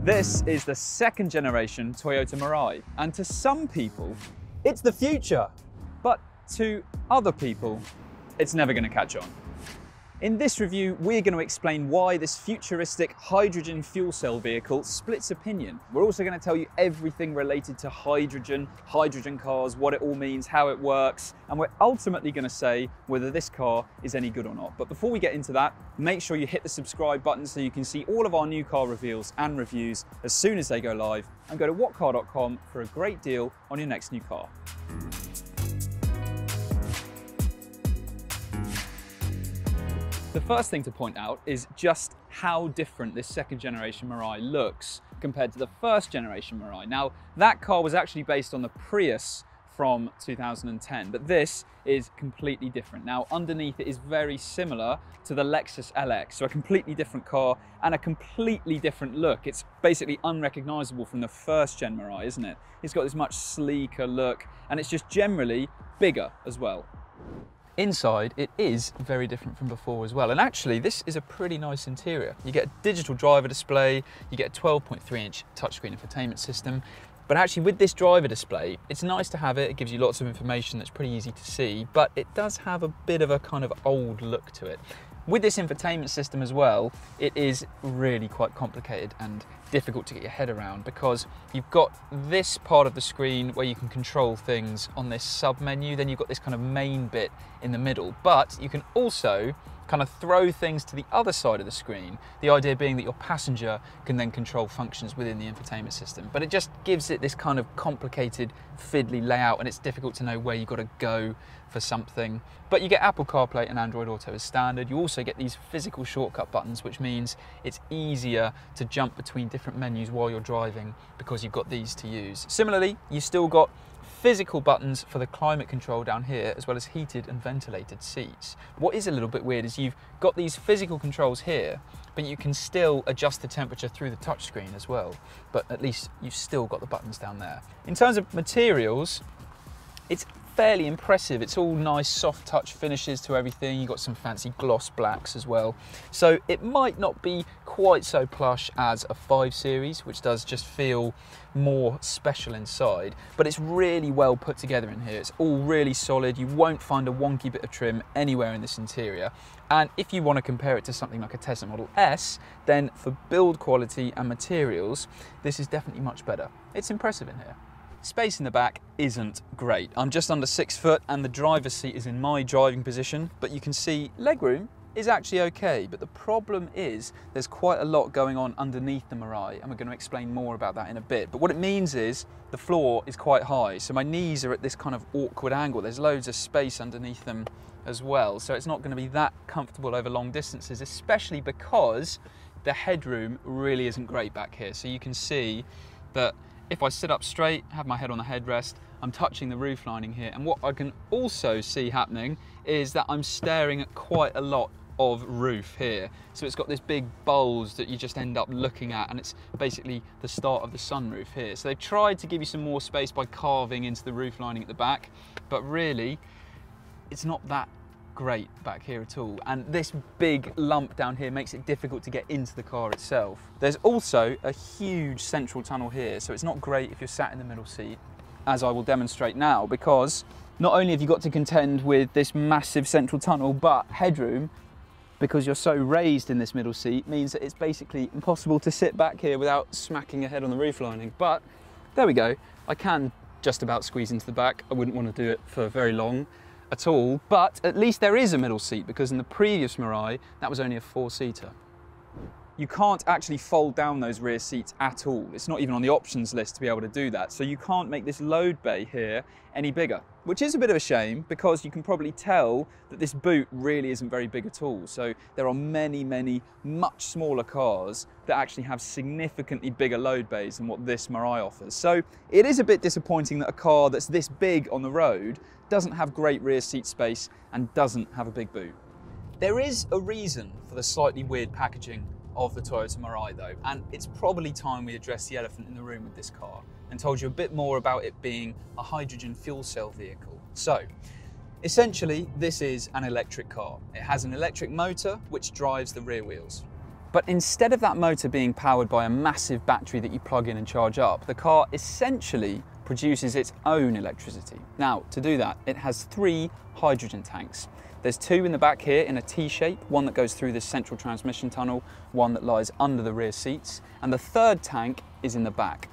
This is the second generation Toyota Mirai, and to some people, it's the future, but to other people, it's never going to catch on. In this review, we're going to explain why this futuristic hydrogen fuel cell vehicle splits opinion. We're also going to tell you everything related to hydrogen cars, what it all means, how it works, and we're ultimately going to say whether this car is any good or not. But before we get into that, make sure you hit the subscribe button so you can see all of our new car reveals and reviews as soon as they go live, and go to whatcar.com for a great deal on your next new car. The first thing to point out is just how different this second generation Mirai looks compared to the first generation Mirai. Now, that car was actually based on the Prius from 2010, but this is completely different. Now, underneath it is very similar to the Lexus LX, so a completely different car and a completely different look. It's basically unrecognizable from the first gen Mirai, isn't it? It's got this much sleeker look, and it's just generally bigger as well. Inside, it is very different from before as well. And actually, this is a pretty nice interior. You get a digital driver display, you get a 12.3-inch touchscreen infotainment system. But actually, with this driver display, it's nice to have it. It gives you lots of information that's pretty easy to see, but it does have a bit of a kind of old look to it. With this infotainment system as well, it is really quite complicated and difficult to get your head around, because you've got this part of the screen where you can control things on this sub menu, then you've got this kind of main bit in the middle, but you can also kind of throw things to the other side of the screen, the idea being that your passenger can then control functions within the infotainment system. But it just gives it this kind of complicated, fiddly layout, and it's difficult to know where you've got to go for something. But you get Apple CarPlay and Android Auto as standard. You also get these physical shortcut buttons, which means it's easier to jump between different menus while you're driving because you've got these to use. Similarly, you've still got physical buttons for the climate control down here, as well as heated and ventilated seats. What is a little bit weird is you've got these physical controls here, but you can still adjust the temperature through the touchscreen as well. But at least you've still got the buttons down there. In terms of materials, it's fairly impressive. It's all nice soft touch finishes to everything. You've got some fancy gloss blacks as well. So it might not be quite so plush as a 5 Series, which does just feel more special inside, but it's really well put together in here. It's all really solid. You won't find a wonky bit of trim anywhere in this interior. And if you want to compare it to something like a Tesla Model S, then for build quality and materials, this is definitely much better. It's impressive in here. Space in the back isn't great. I'm just under 6 foot and the driver's seat is in my driving position, but you can see legroom is actually okay. But the problem is there's quite a lot going on underneath the Mirai, and we're going to explain more about that in a bit. But what it means is the floor is quite high, so my knees are at this kind of awkward angle. There's loads of space underneath them as well, so it's not going to be that comfortable over long distances, especially because the headroom really isn't great back here. So you can see that if I sit up straight, have my head on the headrest, I'm touching the roof lining here. And what I can also see happening is that I'm staring at quite a lot of roof here. So it's got this big bulge that you just end up looking at, and it's basically the start of the sunroof here. So they've tried to give you some more space by carving into the roof lining at the back, but really, it's not that great back here at all, and this big lump down here makes it difficult to get into the car itself. There's also a huge central tunnel here, so it's not great if you're sat in the middle seat, as I will demonstrate now, because not only have you got to contend with this massive central tunnel, but headroom, because you're so raised in this middle seat, means that it's basically impossible to sit back here without smacking your head on the roof lining. But there we go, I can just about squeeze into the back. I wouldn't want to do it for very long at all, but at least there is a middle seat, because in the previous Mirai that was only a 4-seater. You can't actually fold down those rear seats at all. It's not even on the options list to be able to do that, so you can't make this load bay here any bigger, which is a bit of a shame, because you can probably tell that this boot really isn't very big at all. So there are many much smaller cars that actually have significantly bigger load bays than what this Mirai offers. So it is a bit disappointing that a car that's this big on the road doesn't have great rear seat space and doesn't have a big boot. There is a reason for the slightly weird packaging of the Toyota Mirai though, and it's probably time we address the elephant in the room with this car and told you a bit more about it being a hydrogen fuel cell vehicle. So, essentially, this is an electric car. It has an electric motor which drives the rear wheels. But instead of that motor being powered by a massive battery that you plug in and charge up, the car essentially produces its own electricity. Now, to do that, it has 3 hydrogen tanks. There's 2 in the back here in a T-shape, one that goes through this central transmission tunnel, one that lies under the rear seats, and the 3rd tank is in the back.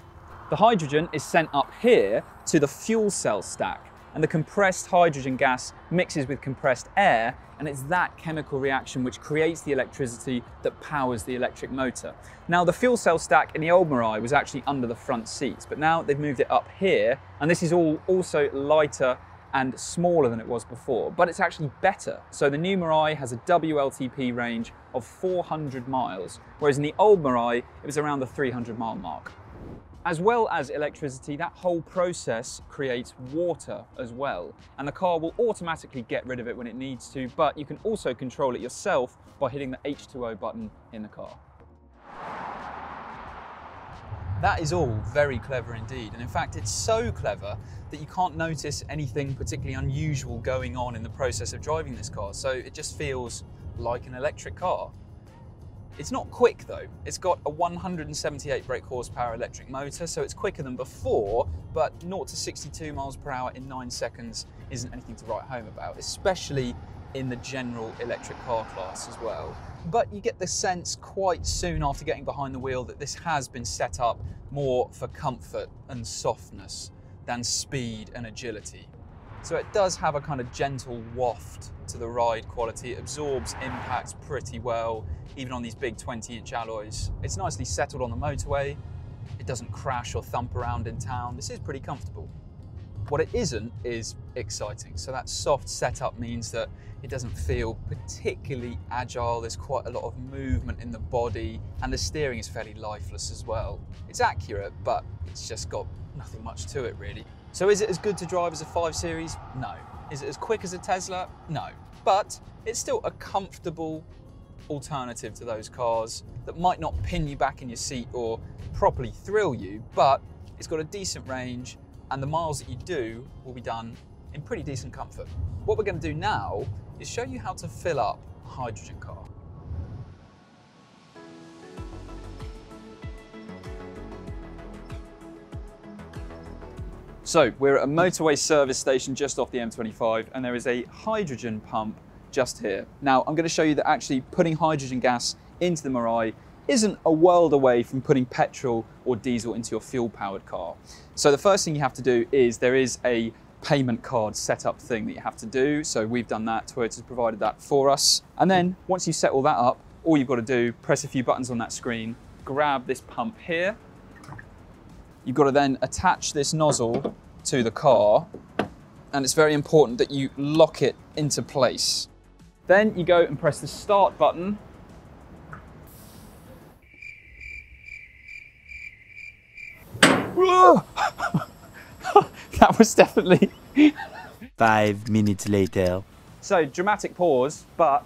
The hydrogen is sent up here to the fuel cell stack, and the compressed hydrogen gas mixes with compressed air, and it's that chemical reaction which creates the electricity that powers the electric motor. Now, the fuel cell stack in the old Mirai was actually under the front seats, but now they've moved it up here, and this is all also lighter and smaller than it was before, but it's actually better. So the new Mirai has a WLTP range of 400 miles, whereas in the old Mirai, it was around the 300-mile mark. As well as electricity, that whole process creates water as well, and the car will automatically get rid of it when it needs to, but you can also control it yourself by hitting the H2O button in the car. That is all very clever indeed, and in fact it's so clever that you can't notice anything particularly unusual going on in the process of driving this car, so it just feels like an electric car. It's not quick though. It's got a 178 brake horsepower electric motor, so it's quicker than before, but 0 to 62 miles per hour in 9 seconds isn't anything to write home about, especially in the general electric car class as well. But you get the sense quite soon after getting behind the wheel that this has been set up more for comfort and softness than speed and agility. So it does have a kind of gentle waft to the ride quality. It absorbs impacts pretty well, even on these big 20-inch alloys. It's nicely settled on the motorway. It doesn't crash or thump around in town. This is pretty comfortable. What it isn't is exciting. So that soft setup means that it doesn't feel particularly agile. There's quite a lot of movement in the body, and the steering is fairly lifeless as well. It's accurate, but it's just got nothing much to it really. So is it as good to drive as a 5 Series? No. Is it as quick as a Tesla? No. But it's still a comfortable alternative to those cars that might not pin you back in your seat or properly thrill you, but it's got a decent range, and the miles that you do will be done in pretty decent comfort. What we're going to do now is show you how to fill up a hydrogen car. So we're at a motorway service station just off the M25, and there is a hydrogen pump just here. Now I'm going to show you that actually putting hydrogen gas into the Mirai isn't a world away from putting petrol or diesel into your fuel-powered car. So the first thing you have to do is there is a payment card setup thing that you have to do. So we've done that, Toyota's provided that for us. And then once you set all that up, all you've got to do, press a few buttons on that screen, grab this pump here. You've got to then attach this nozzle to the car, and it's very important that you lock it into place. Then you go and press the start button. That was definitely... 5 minutes later. So dramatic pause, but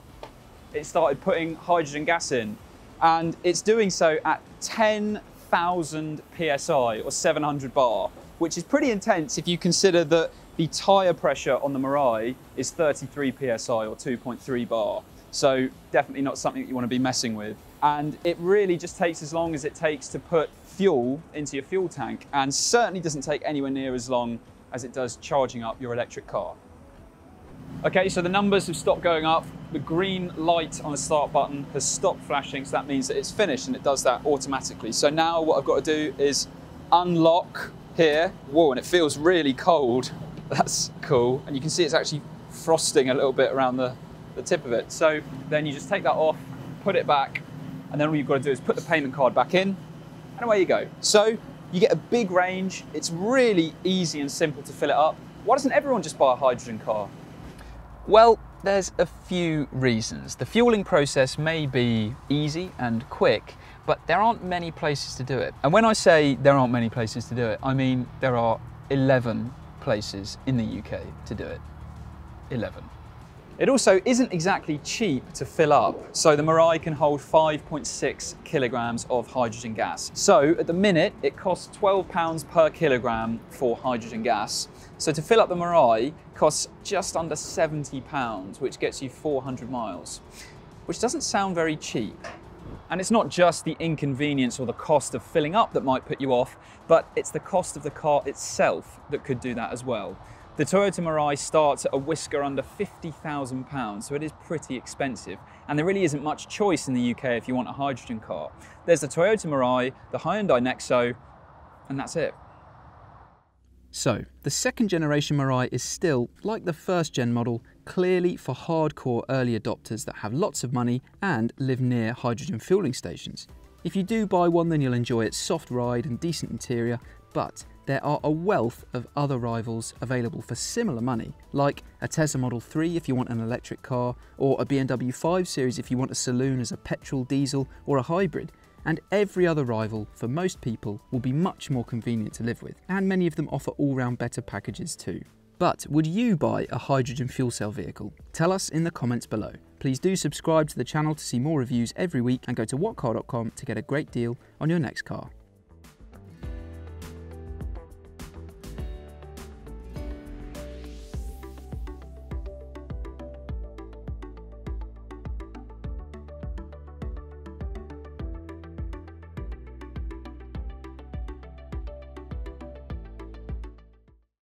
it started putting hydrogen gas in, and it's doing so at 10,000 PSI or 700 bar, which is pretty intense if you consider that the tyre pressure on the Mirai is 33 PSI or 2.3 bar. So definitely not something that you want to be messing with. And it really just takes as long as it takes to put fuel into your fuel tank, and certainly doesn't take anywhere near as long as it does charging up your electric car. Okay, so the numbers have stopped going up. The green light on the start button has stopped flashing, so that means that it's finished, and it does that automatically. So now what I've got to do is unlock here. Whoa, and it feels really cold. That's cool. And you can see it's actually frosting a little bit around the tip of it. So then you just take that off, put it back, and then all you've got to do is put the payment card back in, and away you go. So you get a big range. It's really easy and simple to fill it up. Why doesn't everyone just buy a hydrogen car? Well, there's a few reasons. The fueling process may be easy and quick, but there aren't many places to do it. And when I say there aren't many places to do it, I mean there are 11 places in the UK to do it. 11. It also isn't exactly cheap to fill up. So the Mirai can hold 5.6 kilograms of hydrogen gas. So at the minute, it costs £12 per kilogram for hydrogen gas. So to fill up the Mirai costs just under £70, which gets you 400 miles, which doesn't sound very cheap. And it's not just the inconvenience or the cost of filling up that might put you off, but it's the cost of the car itself that could do that as well. The Toyota Mirai starts at a whisker under £50,000, so it is pretty expensive. And there really isn't much choice in the UK if you want a hydrogen car. There's the Toyota Mirai, the Hyundai Nexo, and that's it. So, the second generation Mirai is still, like the first gen model, clearly for hardcore early adopters that have lots of money and live near hydrogen fueling stations. If you do buy one, then you'll enjoy its soft ride and decent interior, but there are a wealth of other rivals available for similar money, like a Tesla Model 3 if you want an electric car, or a BMW 5 Series if you want a saloon as a petrol, diesel, or a hybrid. And every other rival, for most people, will be much more convenient to live with, and many of them offer all-round better packages too. But would you buy a hydrogen fuel cell vehicle? Tell us in the comments below. Please do subscribe to the channel to see more reviews every week, and go to whatcar.com to get a great deal on your next car.